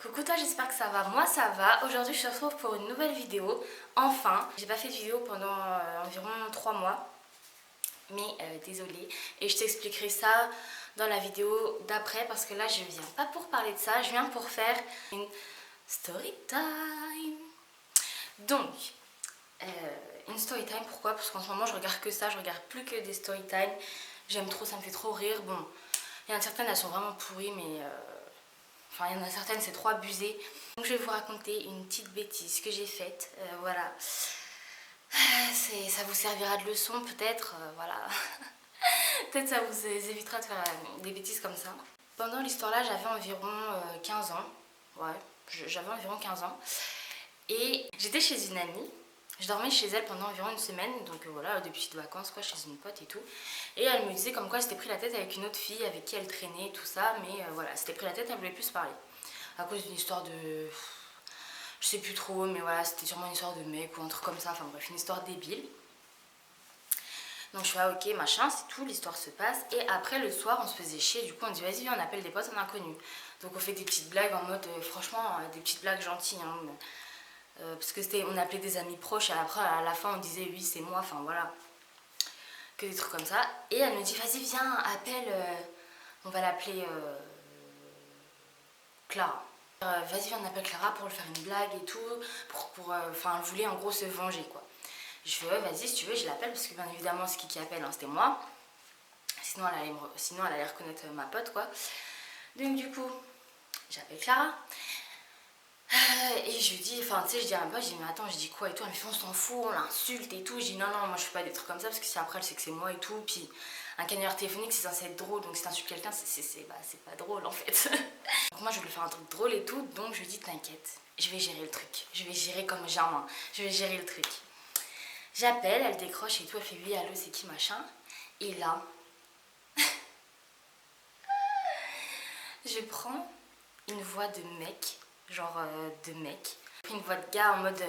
Coucou toi, j'espère que ça va. Moi ça va. Aujourd'hui je te retrouve pour une nouvelle vidéo. Enfin, j'ai pas fait de vidéo pendant environ 3 mois. Mais désolée. Et je t'expliquerai ça dans la vidéo d'après parce que là je viens pas pour parler de ça, je viens pour faire une story time. Donc, une story time, pourquoi? Parce qu'en ce moment je regarde que ça, je regarde plus que des story time. J'aime trop, ça me fait trop rire. Bon, il y en a certaines, elles sont vraiment pourries, mais enfin, il y en a certaines, c'est trop abusé. Donc je vais vous raconter une petite bêtise que j'ai faite. Voilà. Ça vous servira de leçon peut-être. Voilà. Peut-être ça vous évitera de faire des bêtises comme ça. Pendant l'histoire là, j'avais environ 15 ans. Ouais, j'avais environ 15 ans. Et j'étais chez une amie. Je dormais chez elle pendant environ une semaine, donc voilà, des petites vacances quoi, chez une pote et tout. Et elle me disait comme quoi elle s'était pris la tête avec une autre fille avec qui elle traînait, tout ça, mais voilà, elle s'était pris la tête, elle voulait plus se parler. À cause d'une histoire de... Je sais plus trop, mais voilà, c'était sûrement une histoire de mec ou un truc comme ça, enfin bref, une histoire débile. Donc je fais ah, ok, machin, c'est tout, l'histoire se passe. Et après le soir, on se faisait chier, du coup on dit vas-y, viens, on appelle des potes en inconnu. Donc on fait des petites blagues en mode, franchement, des petites blagues gentilles, hein, parce que c'était, on appelait des amis proches et après à la fin on disait oui c'est moi, enfin voilà, que des trucs comme ça. Et elle me dit vas-y viens appelle, on va l'appeler Clara. Vas-y viens on appelle Clara pour lui faire une blague et tout, enfin elle voulait en gros se venger quoi. Je fais ouais vas-y si tu veux je l'appelle parce que bien évidemment c'est qui appelle, hein, c'était moi. Sinon elle allait reconnaître ma pote quoi. Donc du coup j'appelle Clara. Et je lui dis, enfin tu sais, je dis à ma pote, je dis mais attends, je dis quoi et tout, elle me fait on s'en fout, on l'insulte et tout. Je dis non, non, moi je fais pas des trucs comme ça parce que si après elle sait que c'est moi et tout. Puis un canular téléphonique c'est censé être drôle, donc si t'insultes quelqu'un, c'est pas drôle en fait. Donc moi je voulais faire un truc drôle et tout, donc je lui dis t'inquiète, je vais gérer le truc. Je vais gérer comme Germain, je vais gérer le truc. J'appelle, elle décroche et tout, elle fait oui, allô, c'est qui machin. Et là, je prends une voix de mec, genre de mec. Une voix de gars en mode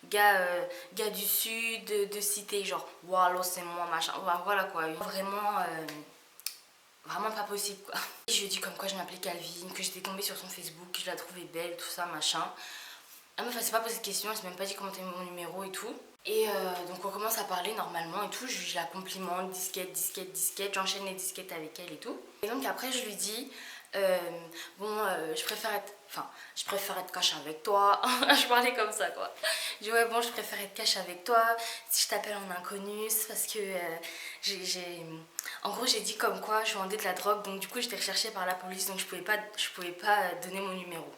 gars du sud, de cité, genre wallo c'est moi machin, voilà quoi, vraiment vraiment pas possible quoi. Et je lui ai dit comme quoi je m'appelais Calvin, que j'étais tombée sur son Facebook, que je la trouvais belle, tout ça machin. Elle me faisait pas poser de questions, elle s'est même pas dit comment t'avais mon numéro et tout. Et donc on commence à parler normalement et tout, je la complimente, disquette, disquette, disquette, j'enchaîne les disquettes avec elle et tout. Et donc après je lui dis, je préfère être cash avec toi. Je parlais comme ça quoi. Je dis ouais bon je préfère être cash avec toi, si je t'appelle en inconnu, c'est parce que en gros j'ai dit comme quoi je vendais de la drogue, donc du coup j'étais recherchée par la police, donc je pouvais pas donner mon numéro.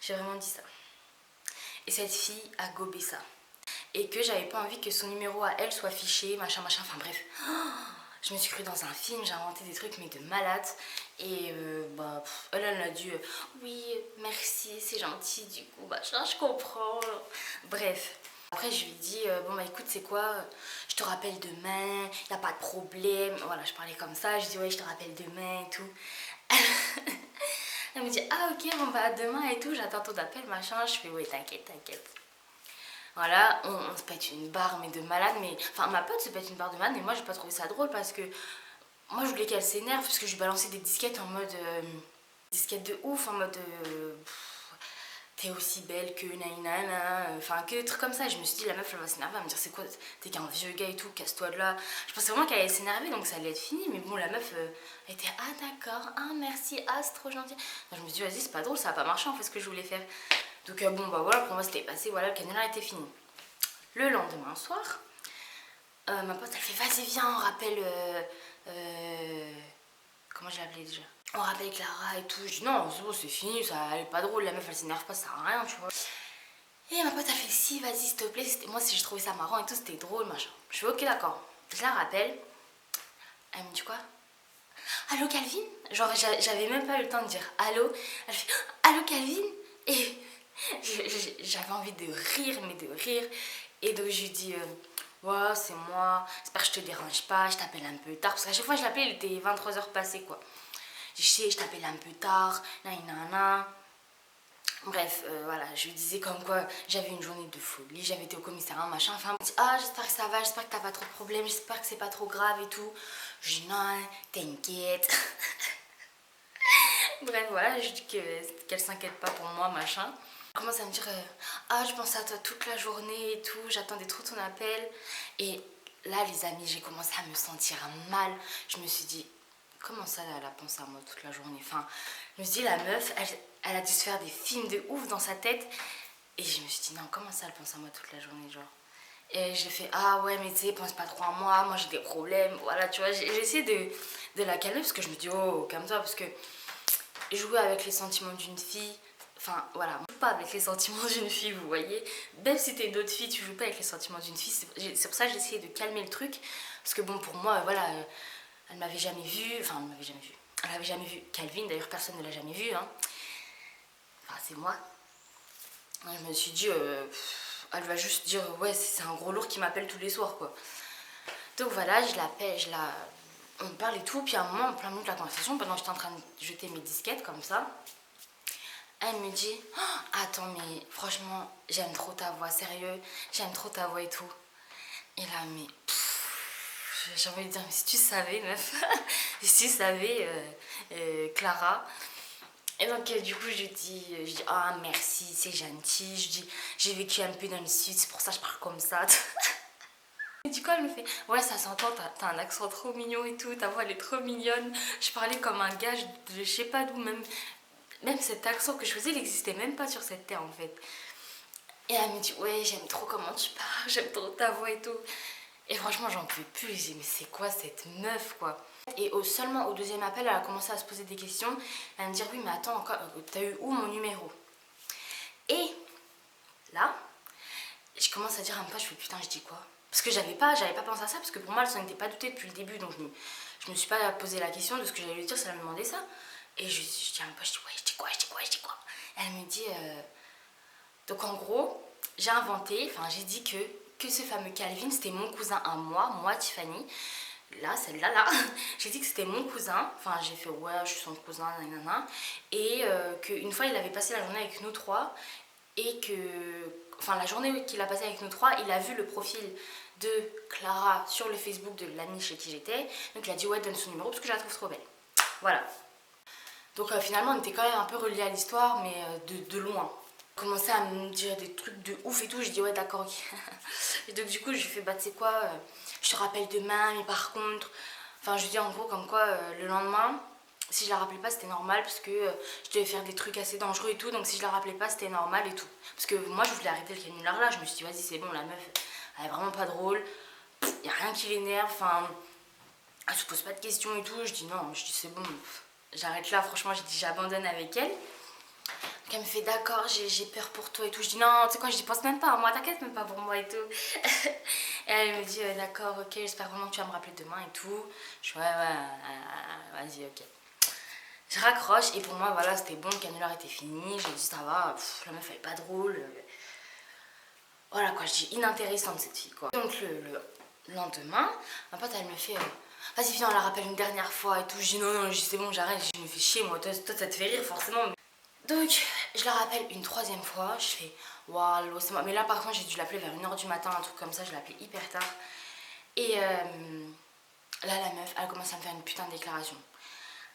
J'ai vraiment dit ça. Et cette fille a gobé ça. Et que j'avais pas envie que son numéro à elle soit fiché, machin, machin, enfin bref. Je me suis cru dans un film, j'ai inventé des trucs mais de malade. Et elle a dit oui, merci, c'est gentil, du coup, machin, je comprends. Bref. Après, je lui ai dit, bon bah écoute, c'est quoi, je te rappelle demain, y a pas de problème. Voilà, je parlais comme ça, je dis ouais, je te rappelle demain et tout. Elle me dit ah ok bon bah demain et tout, j'attends ton appel machin, je fais ouais t'inquiète t'inquiète. Voilà, on se pète une barre mais de malade, mais enfin ma pote se pète une barre de malade, mais moi j'ai pas trouvé ça drôle parce que moi je voulais qu'elle s'énerve parce que je lui balançais des disquettes en mode disquettes de ouf en mode t'es aussi belle que naïna, enfin que des trucs comme ça. Et je me suis dit la meuf elle va s'énerver, elle va me dire c'est quoi, t'es qu'un vieux gars et tout, casse-toi de là. Je pensais vraiment qu'elle allait s'énerver donc ça allait être fini, mais bon la meuf elle était ah d'accord, ah merci, ah c'est trop gentil. Donc, je me suis dit vas-y c'est pas drôle, ça va pas marcher en fait ce que je voulais faire. Donc bon bah voilà, pour moi c'était passé, voilà, le canular était fini. Le lendemain soir, ma pote elle fait vas-y viens on rappelle comment je l'appelais déjà, on rappelle Clara et tout. Je dis non c'est fini, ça elle est pas drôle, la meuf elle s'énerve pas, ça sert à rien tu vois. Et ma pote elle fait si vas-y s'il te plaît, moi si je trouvais ça marrant et tout, c'était drôle machin. Je fais ok d'accord, je la rappelle, elle me dit quoi, allô Calvin, genre j'avais même pas eu le temps de dire allô, elle fait allô Calvin. Et j'avais envie de rire mais de rire. Et donc je lui dis ouais c'est moi, j'espère que je te dérange pas, je t'appelle un peu tard parce qu'à chaque fois que je l'appelais il était 23h passé quoi. Je sais je t'appelle un peu tard, nanana. Bref, voilà, je lui disais comme quoi j'avais une journée de folie, j'avais été au commissariat, machin. Enfin, elle me dit, ah, j'espère que ça va, j'espère que t'as pas trop de problèmes, j'espère que c'est pas trop grave et tout. Je dis, non, t'inquiète. Bref, voilà, je dis qu'elle s'inquiète pas pour moi, machin. Elle commence à me dire ah, je pense à toi toute la journée et tout, j'attendais trop ton appel. Et là, les amis, j'ai commencé à me sentir mal. Je me suis dit, comment ça, elle a pensé à moi toute la journée? Enfin, je me suis dit, la meuf, elle a dû se faire des films de ouf dans sa tête. Et je me suis dit, non, comment ça, elle pense à moi toute la journée, genre? Et j'ai fait, ah ouais, mais tu sais, pense pas trop à moi j'ai des problèmes. Voilà, tu vois, j'ai essayé de la calmer parce que je me dis, oh, calme-toi, parce que jouer avec les sentiments d'une fille, enfin voilà, joue pas avec les sentiments d'une fille, vous voyez. Même si t'es une autre fille, tu joues pas avec les sentiments d'une fille. C'est pour ça que j'ai essayé de calmer le truc. Parce que bon, pour moi, voilà, elle m'avait jamais vue, enfin, elle m'avait jamais vue. Elle avait jamais vu Calvin, d'ailleurs, personne ne l'a jamais vue, hein. Enfin, c'est moi. Je me suis dit, elle va juste dire, ouais, c'est un gros lourd qui m'appelle tous les soirs, quoi. Donc voilà, je l'appelle, on parle et tout, puis à un moment, en plein milieu de la conversation, pendant que j'étais en train de jeter mes disquettes comme ça, elle me dit oh, attends, mais franchement, j'aime trop ta voix, sérieux, j'aime trop ta voix et tout. Et là, mais j'ai envie de dire, mais si tu savais, meuf, si tu savais, Clara. Et donc, du coup, je dis ah, merci, c'est gentil. Je dis, j'ai vécu un peu dans le sud, c'est pour ça que je parle comme ça. Et du coup, elle me fait ouais, ça s'entend, t'as un accent trop mignon et tout, ta voix elle est trop mignonne. Je parlais comme un gars, je sais pas d'où, même cet accent que je faisais, il n'existait même pas sur cette terre en fait. Et elle me dit ouais, j'aime trop comment tu parles, j'aime trop ta voix et tout. Et franchement, j'en pouvais plus. J'ai dit mais c'est quoi cette meuf quoi? Et seulement au deuxième appel, elle a commencé à se poser des questions. Elle me dit oui, mais attends, t'as eu où mon numéro? Et là, je commence à dire un peu, je fais putain, je dis quoi? Parce que j'avais pas pensé à ça, parce que pour moi, elle s'en était pas doutée depuis le début, donc je me suis pas posé la question de ce que j'allais lui dire si elle me demandait ça. Et je dis un peu, je dis ouais, je dis quoi? Et elle me dit, donc en gros, j'ai inventé, enfin j'ai dit que ce fameux Calvin, c'était mon cousin à moi Tiffany. Là, celle-là, là, j'ai dit que c'était mon cousin. Enfin, j'ai fait ouais, je suis son cousin, nanana. Et qu'une fois, il avait passé la journée avec nous trois. Et que, enfin, la journée qu'il a passée avec nous trois, il a vu le profil de Clara sur le Facebook de l'amie chez qui j'étais. Donc, il a dit ouais, donne son numéro parce que je la trouve trop belle. Voilà. Donc, finalement, on était quand même un peu reliés à l'histoire, mais de loin. Il commençait à me dire des trucs de ouf et tout. Je dis ouais, d'accord, ok. Et donc, du coup, je lui fais bah, tu sais quoi, je te rappelle demain, mais par contre. Enfin, je lui dis en gros, comme quoi, le lendemain, si je la rappelais pas, c'était normal parce que je devais faire des trucs assez dangereux et tout. Donc, si je la rappelais pas, c'était normal et tout. Parce que moi, je voulais arrêter le canular là. Je me suis dit, vas-y, c'est bon, la meuf, elle est vraiment pas drôle. Y a rien qui l'énerve. Enfin, elle se pose pas de questions et tout. Je dis non, je dis c'est bon, j'arrête là. Franchement, j'ai dit, j'abandonne avec elle. Donc elle me fait d'accord, j'ai peur pour toi et tout. Je dis non, tu sais quoi, je dis pense même pas à moi, t'inquiète même pas pour moi et tout. Et elle me dit d'accord, ok, j'espère vraiment que tu vas me rappeler demain et tout. Je dis ouais, vas-y, ok. Je raccroche et pour moi, voilà, c'était bon, le canular était fini. J'ai dit ça va, la meuf elle est pas drôle. Voilà quoi, je dis inintéressante cette fille quoi. Donc le lendemain, ma pote elle me fait vas-y, viens, on la rappelle une dernière fois et tout. Je dis non, je dis c'est bon, j'arrête, je me fais chier moi, toi ça te fait rire forcément. Donc, je la rappelle une troisième fois, je fais waouh, c'est moi. Mais là, par contre, j'ai dû l'appeler vers 1h du matin, un truc comme ça, je l'ai appelée hyper tard. Et là, la meuf, elle commence à me faire une putain de déclaration.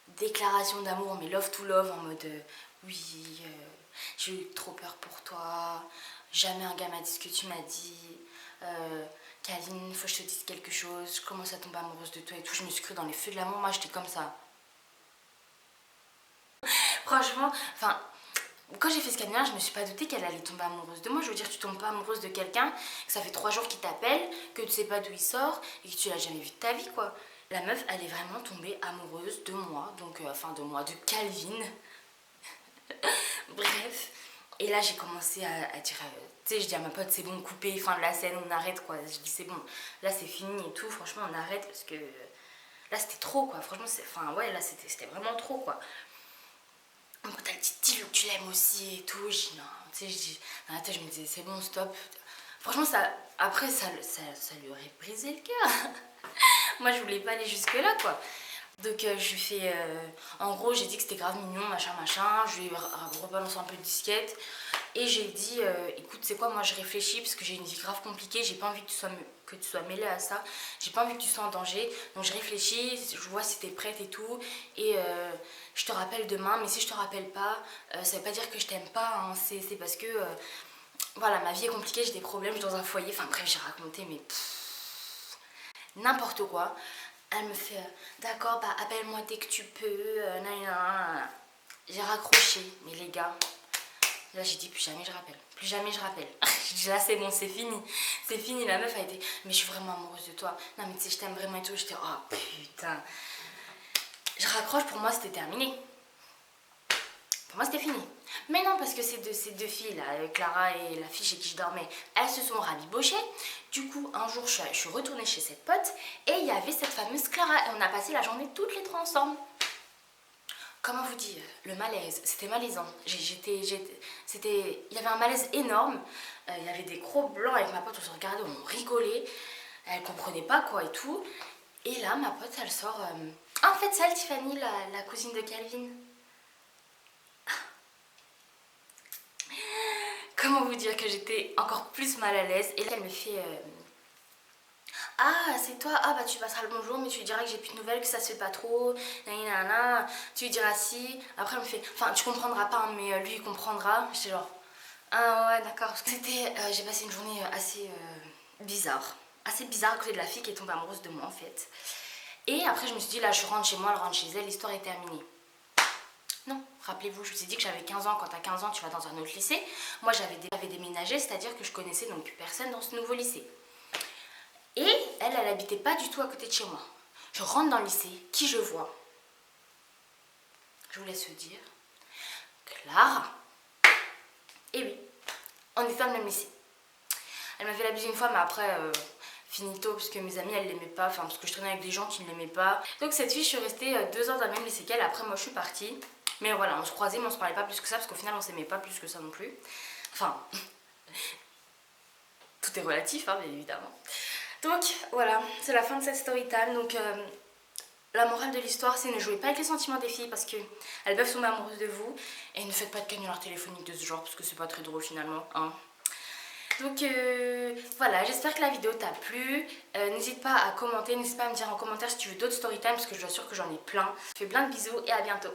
Déclaration d'amour, mais love to love, en mode oui, j'ai eu trop peur pour toi, jamais un gars m'a dit ce que tu m'as dit. Kaline, faut que je te dise quelque chose, je commence à tomber amoureuse de toi et tout. Je me suis crue dans les feux de l'amour, moi j'étais comme ça. Franchement, enfin, quand j'ai fait ce canular, je me suis pas doutée qu'elle allait tomber amoureuse de moi. Je veux dire, tu tombes pas amoureuse de quelqu'un, que ça fait 3 jours qu'il t'appelle, que tu sais pas d'où il sort et que tu l'as jamais vu de ta vie, quoi. La meuf, elle est vraiment tombée amoureuse de moi, donc, enfin de moi, de Calvin. Bref. Et là, j'ai commencé à dire, tu sais, je dis à ma pote, c'est bon, coupez, fin de la scène, on arrête, quoi. Je dis, c'est bon, là c'est fini et tout, franchement, on arrête parce que là c'était trop, quoi. Franchement, enfin, ouais, là c'était vraiment trop, quoi. Quand elle dit dis-le que tu l'aimes aussi et tout, je dis non, tu sais, je dis, dans la tête, je me disais c'est bon, stop. Franchement, après, ça lui aurait brisé le cœur. Moi, je voulais pas aller jusque-là, quoi. Donc je lui fais, en gros j'ai dit que c'était grave mignon, machin machin, je lui ai rebalancé un peu de disquette et j'ai dit écoute c'est quoi, moi je réfléchis parce que j'ai une vie grave compliquée, j'ai pas envie que tu sois mêlée à ça, j'ai pas envie que tu sois en danger, donc je réfléchis, je vois si t'es prête et tout et je te rappelle demain, mais si je te rappelle pas, ça veut pas dire que je t'aime pas, hein, c'est parce que voilà ma vie est compliquée, j'ai des problèmes, je suis dans un foyer, enfin bref j'ai raconté mais n'importe quoi. Elle me fait d'accord, bah appelle-moi dès que tu peux. Nanana. J'ai raccroché, mais les gars, là j'ai dit plus jamais je rappelle. Plus jamais je rappelle. J'ai dit là c'est bon, c'est fini. C'est fini, la meuf a été. Mais je suis vraiment amoureuse de toi. Non mais tu sais, je t'aime vraiment et tout. J'étais oh putain. Je raccroche, pour moi c'était terminé. Pour moi c'était fini. Mais non, parce que ces deux filles là, Clara et la fille chez qui je dormais, elles se sont rabibochées. Du coup, un jour je suis retournée chez cette pote et il y avait cette fameuse Clara et on a passé la journée toutes les trois ensemble. Comment vous dire, le malaise, c'était malaisant. Il y avait un malaise énorme. Il y avait des gros blancs avec ma pote, on se regardait, on rigolait. Elle comprenait pas quoi et tout. Et là, ma pote, elle sort. Ah, en fait, c'est elle, Tiffany, la cousine de Calvin. Comment vous dire que j'étais encore plus mal à l'aise. Et là, elle me fait ah, c'est toi, ah bah tu passeras le bonjour, mais tu lui diras que j'ai plus de nouvelles, que ça se fait pas trop, nanana. Tu lui diras si. Après, elle me fait, enfin, tu comprendras pas, hein, mais lui il comprendra. J'étais genre, ah ouais, d'accord. Parce que c'était, j'ai passé une journée assez bizarre. Assez bizarre à côté de la fille qui est tombée amoureuse de moi en fait. Et après, je me suis dit, là, je rentre chez moi, elle rentre chez elle, l'histoire est terminée. Non, rappelez-vous, je vous ai dit que j'avais 15 ans. Quand t'as 15 ans, tu vas dans un autre lycée. Moi, j'avais déménagé, c'est-à-dire que je connaissais donc plus personne dans ce nouveau lycée. Et elle habitait pas du tout à côté de chez moi. Je rentre dans le lycée, qui je vois? Je vous laisse le dire. Clara. Et oui, on était dans le même lycée. Elle m'a fait la bise une fois, mais après, finito, parce que mes amis, elles l'aimaient pas. Enfin, parce que je traînais avec des gens qui ne l'aimaient pas. Donc cette fille, je suis restée 2 ans dans le même lycée qu'elle. Après, moi, je suis partie. Mais voilà, on se croisait, mais on se parlait pas plus que ça, parce qu'au final, on s'aimait pas plus que ça non plus. Enfin, tout est relatif, hein, bien évidemment. Donc voilà, c'est la fin de cette story time. Donc la morale de l'histoire, c'est ne jouez pas avec les sentiments des filles parce qu'elles peuvent tomber amoureuses de vous. Et ne faites pas de canular téléphonique de ce genre parce que c'est pas très drôle finalement. Hein. Donc voilà, j'espère que la vidéo t'a plu. N'hésite pas à commenter, n'hésite pas à me dire en commentaire si tu veux d'autres story time parce que je suis sûre que j'en ai plein. Je te fais plein de bisous et à bientôt.